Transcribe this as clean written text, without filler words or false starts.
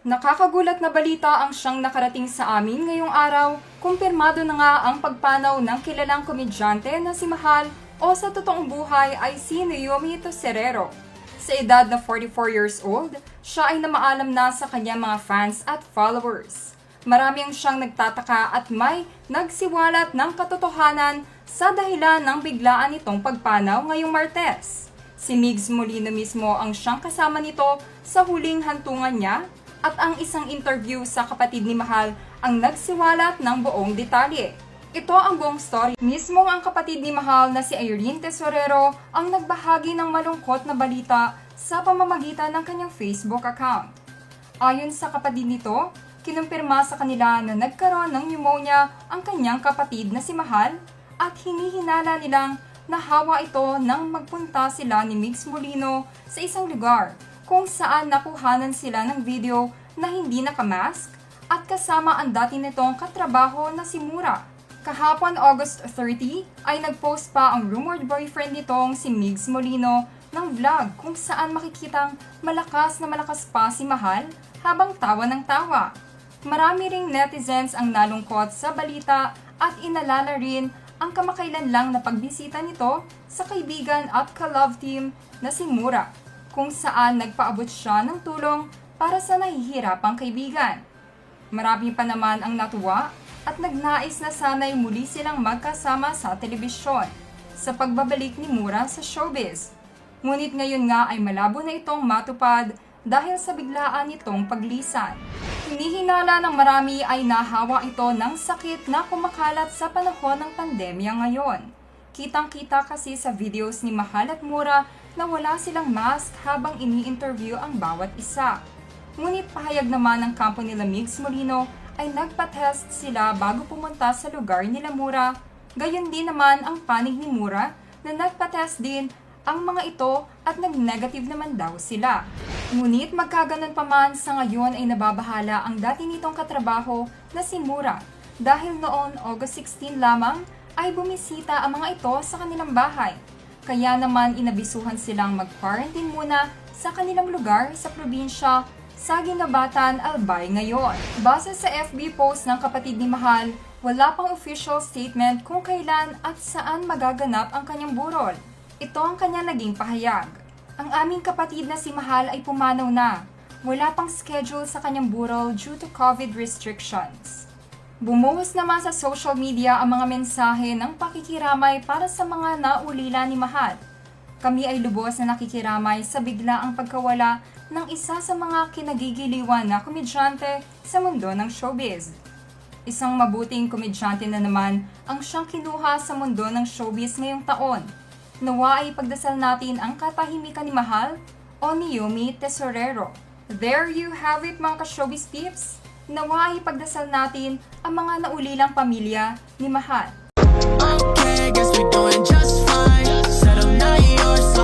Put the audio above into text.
Nakakagulat na balita ang siyang nakarating sa amin ngayong araw. Kumpirmado na nga ang pagpanaw ng kilalang komedyante na si Mahal o sa totoong buhay ay si Naomi Tesorero. Sa edad na 44 years old, siya ay namaalam na sa kanyang mga fans at followers. Marami ang siyang nagtataka at may nagsiwalat ng katotohanan sa dahilan ng biglaan nitong pagpanaw ngayong Martes. Si Migs Molino mismo ang siyang kasama nito sa huling hantungan niya at ang isang interview sa kapatid ni Mahal ang nagsiwalat ng buong detalye. Ito ang buong story. Mismo ang kapatid ni Mahal na si Irene Tesorero ang nagbahagi ng malungkot na balita sa pamamagitan ng kanyang Facebook account. Ayon sa kapatid nito, kinumpirma sa kanila na nagkaroon ng pneumonia ang kanyang kapatid na si Mahal at hinihinala nilang nahawa ito nang magpunta sila ni Migs Molino sa isang lugar kung saan nakuhanan sila ng video na hindi nakamask at kasama ang dati nitong katrabaho na si Mura. Kahapon August 30 ay nagpost pa ang rumored boyfriend nitong si Migs Molino ng vlog kung saan makikitang malakas na malakas pa si Mahal habang tawa ng tawa. Marami ring netizens ang nalungkot sa balita at inalala rin ang kamakailan lang na pagbisita nito sa kaibigan at ka-love team na si Mura, kung saan nagpaabot siya ng tulong para sa nahihirapang kaibigan. Marami pa naman ang natuwa at nagnais na sana'y muli silang magkasama sa telebisyon sa pagbabalik ni Mura sa showbiz. Ngunit ngayon nga ay malabo na itong matupad dahil sa biglaan nitong paglisan. Hinihinala ng marami ay nahawa ito ng sakit na kumakalat sa panahon ng pandemya ngayon. Kitang-kita kasi sa videos ni Mahal at Mura na wala silang mask habang ini-interview ang bawat isa. Ngunit pahayag naman ng kampo nila Migs Molino ay nagpa-test sila bago pumunta sa lugar nila Mura. Gayon din naman ang panig ni Mura na nagpa-test din ang mga ito at nag-negative naman daw sila. Ngunit magkaganon pa man sa ngayon ay nababahala ang dati nitong katrabaho na si Mura dahil noon August 16 lamang ay bumisita ang mga ito sa kanilang bahay. Kaya naman inabisuhan silang mag-quarantine muna sa kanilang lugar sa probinsya sa Ginabatan, Albay ngayon. Base sa FB post ng kapatid ni Mahal, wala pang official statement kung kailan at saan magaganap ang kanyang burol. Ito ang kanya naging pahayag. Ang aming kapatid na si Mahal ay pumanaw na. Wala pang schedule sa kanyang burol due to COVID restrictions. Bumuhos naman sa social media ang mga mensahe ng pakikiramay para sa mga naulila ni Mahal. Kami ay lubos na nakikiramay sa biglaang pagkawala ng isa sa mga kinagigiliwan na komedyante sa mundo ng showbiz. Isang mabuting komedyante na naman ang siyang kinuha sa mundo ng showbiz ngayong taon. Nawa ay pagdasal natin ang katahimikan ni Mahal o ni Naomi Tesorero. There you have it mga ka-showbiz tips. Nawa ay pagdasal natin ang mga naulilang pamilya ni Mahal. Okay, guess we're doing just fine. Settle now, yours.